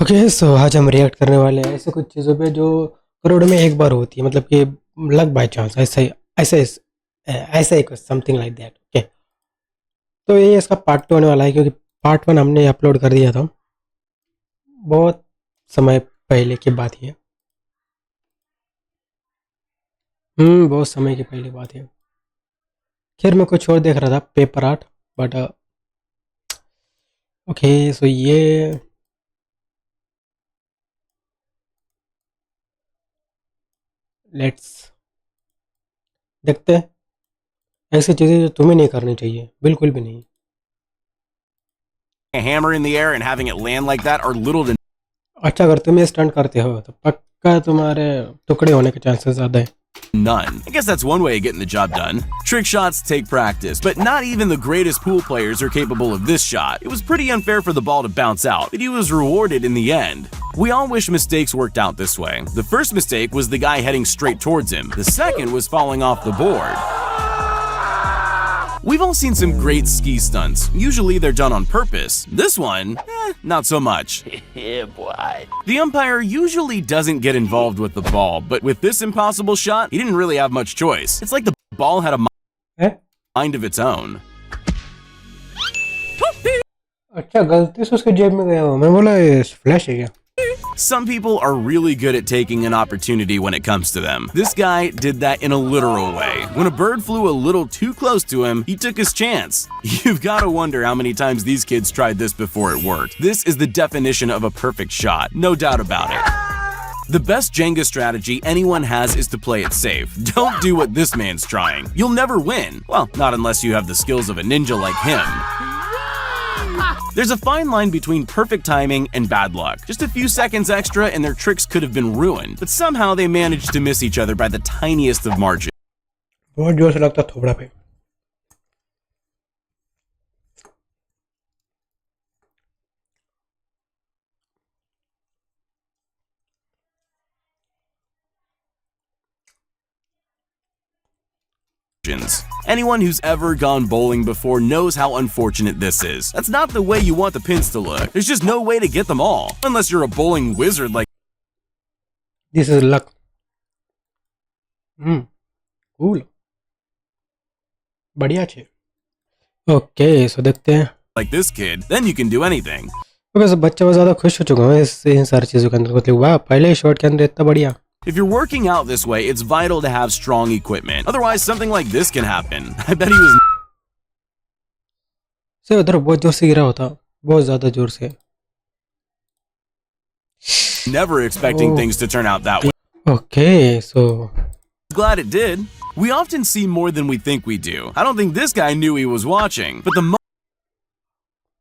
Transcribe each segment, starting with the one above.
Okay so आज हम react करने वाले हैं ऐसे कुछ चीज़ों पे जो करोड़ में एक बार होती है मतलब कि लक बाय चांस ऐसा ही कुछ समथिंग लाइक दैट। ओके, तो ये इसका पार्ट टू होने वाला है क्योंकि पार्ट वन हमने अपलोड कर दिया था बहुत समय पहले की बात है। बहुत समय की पहले बात है। खैर मैं कुछ और देख रहा था paper art but okay so ये लेट्स देखते हैं ऐसी चीज़ें जो तुम्हें नहीं करनी चाहिए, बिल्कुल भी नहीं। A hammer in the air and having it land like that are little to अच्छा अगर तुम ये स्टंट करते हो तो पक्का तुम्हारे टुकड़े होने के चांसेस ज़्यादा है। none. I guess that's one way of getting the job done. Trick shots take practice, but not even the greatest pool players are capable of this shot. It was pretty unfair for the ball to bounce out, but he was rewarded in the end. We all wish mistakes worked out this way. The first mistake was the guy heading straight towards him. The second was falling off the board. We've all seen some great ski stunts. Usually they're done on purpose. This one, not so much. Yeah, boy. The umpire usually doesn't get involved with the ball, but with this impossible shot, he didn't really have much choice. It's like the ball had a mind of its own. अच्छा गलती से उसके जेब में गया हो, मैं बोला ये फ्लैश है क्या? Some people are really good at taking an opportunity when it comes to them. This guy did that in a literal way. When a bird flew a little too close to him, he took his chance. You've got to wonder how many times these kids tried this before it worked. This is the definition of a perfect shot, no doubt about it. The best Jenga strategy anyone has is to play it safe. Don't do what this man's trying. You'll never win. Well, not unless you have the skills of a ninja like him. There's a fine line between perfect timing and bad luck. Just a few seconds extra and their tricks could have been ruined, but somehow they managed to miss each other by the tiniest of margins. बहुत जोर से लगता थोबड़ा पे। Anyone who's ever gone bowling before knows how unfortunate this is. That's not the way you want the pins to look. There's just no way to get them all, unless you're a bowling wizard like This is luck. Cool. बढ़िया छे। Okay so देखते हैं। this kid, then you can do anything. Okay so बच्चा बहुत ज़्यादा खुश हो चुका हूँ इन सारी चीज़ों के अंदर, मतलब वाह पहले शॉट के अंदर इतना बढ़िया। If you're working out this way, it's vital to have strong equipment. Otherwise, something like this can happen. I bet he was से उधर बहुत जोर से गिरा होता, बहुत ज़्यादा जोर से। never expecting things to turn out that way. Okay, so Glad it did. We often see more than we think we do. I don't think this guy knew he was watching, but the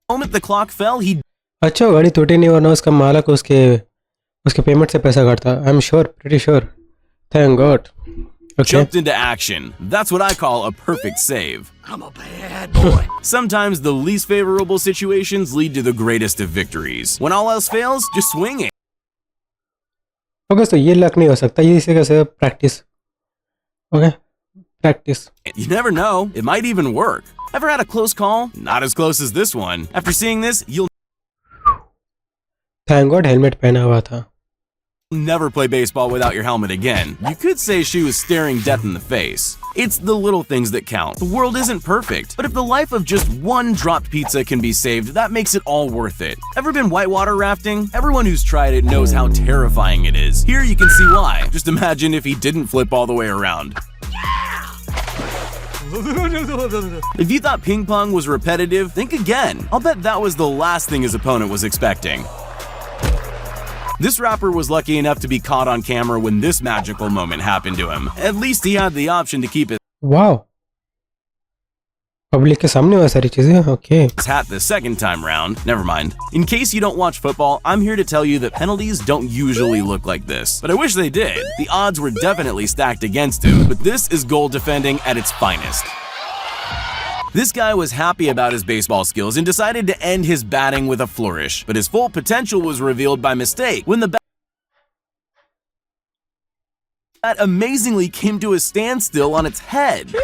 moment the clock fell, he अच्छा गाड़ी टूटी नहीं वरना उसका मालक उसके payment से पैसा काटता। I am sure, pretty sure, thank God. jumped into action. That's what I call a perfect save. I'm a bad boy. Sometimes the least favorable situations lead to the greatest of victories. When all else fails, just swing it. Okay तो ये luck नहीं हो सकता, ये इसी का सिर्फ practice. Okay practice. You never know. It might even work. Ever had a close call? Not as close as this one. After seeing this, you'll thank God helmet पहना हुआ था। never play baseball without your helmet again. You could say she was staring death in the face. It's the little things that count. The world isn't perfect, but if the life of just one dropped pizza can be saved, that makes it all worth it. Ever been whitewater rafting? Everyone who's tried it knows how terrifying it is. Here you can see why. Just imagine if he didn't flip all the way around. If you thought ping pong was repetitive, think again. I'll bet that was the last thing his opponent was expecting. This rapper was lucky enough to be caught on camera when this magical moment happened to him. At least he had the option to keep wow, public के सामने हुआ सारी चीजें। Okay his hat the second time round. Never mind. In case you don't watch football, I'm here to tell you that penalties don't usually look like this. But I wish they did. The odds were definitely stacked against him, but this is goal defending at its finest. This guy was happy about his baseball skills and decided to end his batting with a flourish, but his full potential was revealed by mistake when the bat amazingly came to a standstill on its head.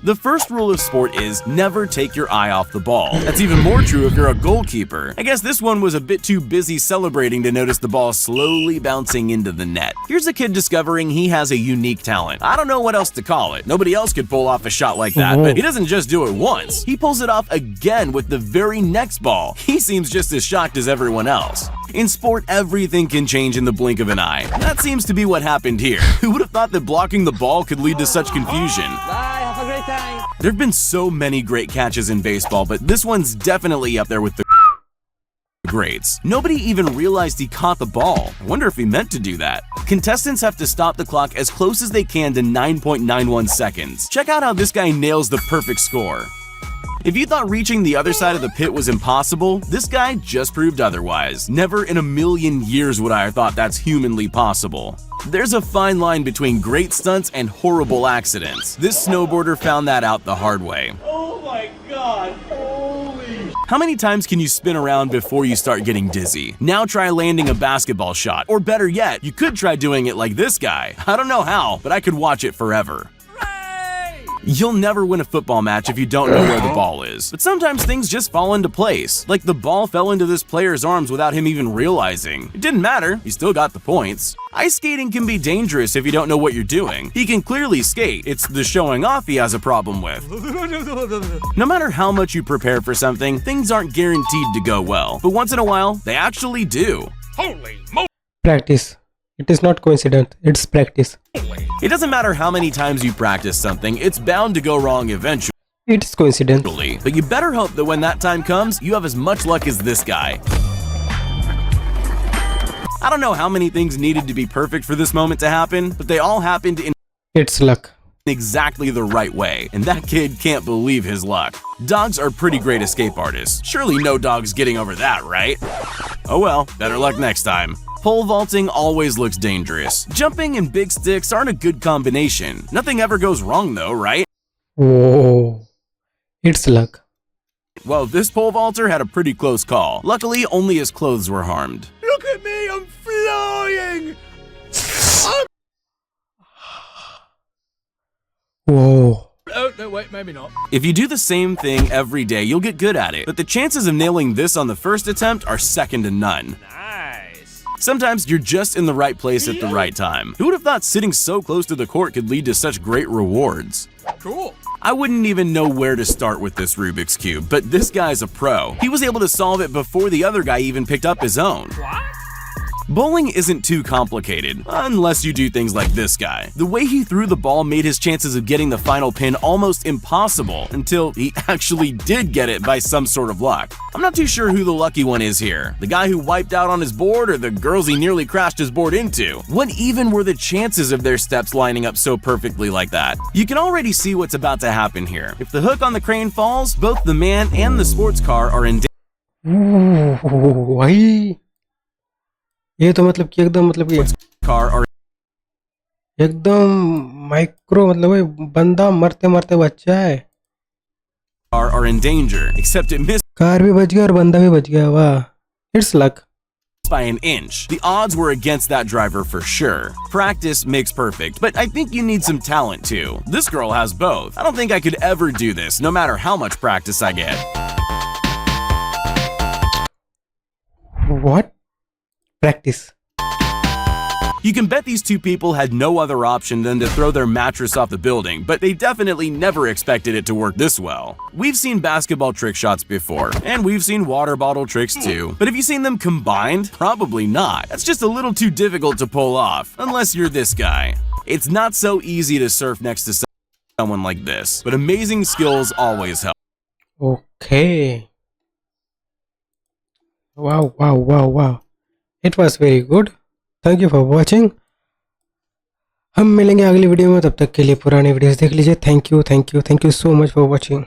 The first rule of sport is never take your eye off the ball. That's even more true if you're a goalkeeper. I guess this one was a bit too busy celebrating to notice the ball slowly bouncing into the net. Here's a kid discovering he has a unique talent. I don't know what else to call it. Nobody else could pull off a shot like that, but he doesn't just do it once. He pulls it off again with the very next ball. He seems just as shocked as everyone else. In sport, everything can change in the blink of an eye. That seems to be what happened here. Who would have thought that blocking the ball could lead to such confusion? Bye, have a great time. There have been so many great catches in baseball, but this one's definitely up there with the greats. Nobody even realized he caught the ball. I wonder if he meant to do that. Contestants have to stop the clock as close as they can to 9.91 seconds. Check out how this guy nails the perfect score. If you thought reaching the other side of the pit was impossible, this guy just proved otherwise. Never in a million years would I have thought that's humanly possible. There's a fine line between great stunts and horrible accidents. This snowboarder found that out the hard way. Oh my god, holy. How many times can you spin around before you start getting dizzy? Now try landing a basketball shot. Or better yet, you could try doing it like this guy. I don't know how, but I could watch it forever. You'll never win a football match if you don't know where the ball is. But sometimes things just fall into place. Like the ball fell into this player's arms without him even realizing. It didn't matter, he still got the points. Ice skating can be dangerous if you don't know what you're doing. He can clearly skate, it's the showing off he has a problem with. No matter how much you prepare for something, things aren't guaranteed to go well. But once in a while, they actually do. Practice. It is not coincidence, it's practice. It doesn't matter how many times you practice something, it's bound to go wrong eventually. It is coincidence. But you better hope that when that time comes, you have as much luck as this guy. I don't know how many things needed to be perfect for this moment to happen, but they all happened in It's luck. exactly the right way, and that kid can't believe his luck. Dogs are pretty great escape artists. Surely no dog's getting over that, right? Oh well, better luck next time. Pole vaulting always looks dangerous. Jumping and big sticks aren't a good combination. Nothing ever goes wrong though, right? Whoa. It's luck. Well, this pole vaulter had a pretty close call. Luckily, only his clothes were harmed. Look at me, I'm flying. Whoa. Oh, no, wait, maybe not. If you do the same thing every day, you'll get good at it. But the chances of nailing this on the first attempt are second to none. Nice. Sometimes you're just in the right place at the right time. Who would have thought sitting so close to the court could lead to such great rewards? Cool. I wouldn't even know where to start with this Rubik's Cube, but this guy's a pro. He was able to solve it before the other guy even picked up his own. What? Bowling isn't too complicated, unless you do things like this guy. The way he threw the ball made his chances of getting the final pin almost impossible, until he actually did get it by some sort of luck. I'm not too sure who the lucky one is here, the guy who wiped out on his board or the girls he nearly crashed his board into. What even were the chances of their steps lining up so perfectly like that? You can already see what's about to happen here. If the hook on the crane falls, both the man and the sports car are in भाई ये तो मतलब कि car are एकदम micro मतलब ये बंदा मरते मरते बच्चा है are in danger, except it missed car भी बच गया और बंदा भी बच गया वाह it's luck by an inch. The odds were against that driver for sure. Practice makes perfect, but I think you need some talent too. This girl has both. I don't think I could ever do this, no matter how much practice I get. What? Practice. You can bet these two people had no other option than to throw their mattress off the building, but they definitely never expected it to work this well. We've seen basketball trick shots before, and we've seen water bottle tricks too. But have you seen them combined? Probably not. That's just a little too difficult to pull off, unless you're this guy. It's not so easy to surf next to someone like this, but amazing skills always help. Okay. Wow. It was very good. Thank you for watching हम मिलेंगे अगली video में तब तक के लिए पुरानी videos देख लीजिए thank you so much for watching